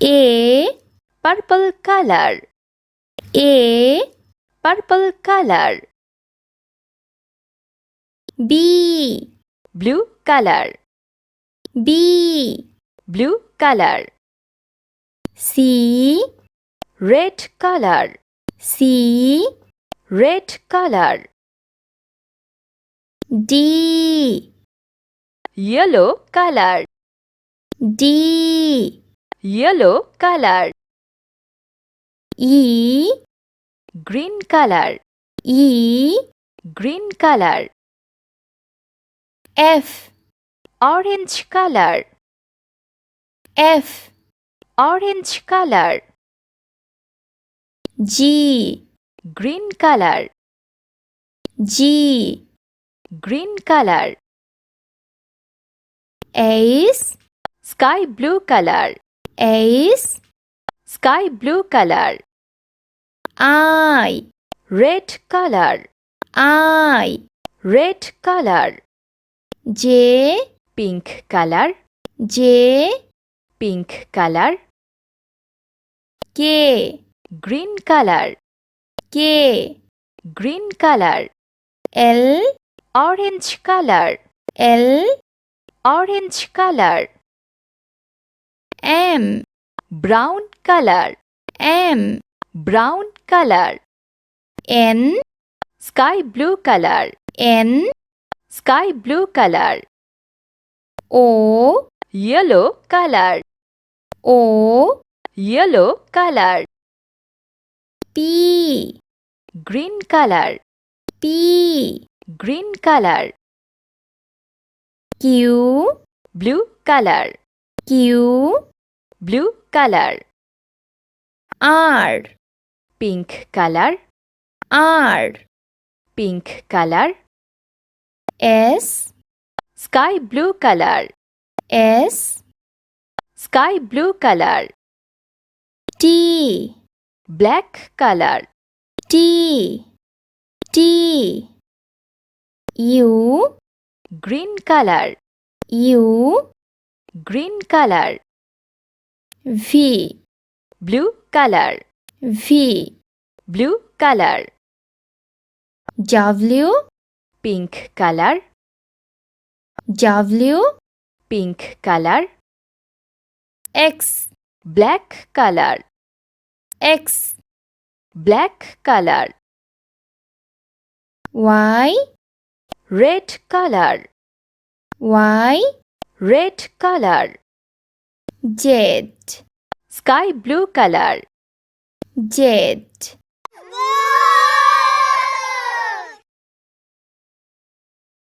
A. Purple color. A. Purple color. B. Blue color. B. Blue color. C. Red color. C. Red color. D. Yellow color. D. Yellow color. E. Green color. E. Green color. F. Orange color. F. Orange color. G. Green color. G. Green color. H. Sky blue color. H. Sky blue color. I. Red color. I. Red color. J. Pink color. J. Pink color. K. Green color. K. Green color. L. Orange color. L. Orange color. M. Brown color. M. Brown color. N. Sky blue color. N. Sky blue color. O. Yellow color. O. Yellow color. P. Green color. P. Green color. Q. Blue color. Q. Blue color. R. Pink color. R. Pink color. S. Sky blue color. S. Sky blue color. T. Black color. T. T. U. Green color. U. Green color. V. Blue color. V. Blue color. W. Pink color. W. Pink color. X. Black color. X. Black color. Y. Red color. Y. Red color. Z. Sky blue color. Z.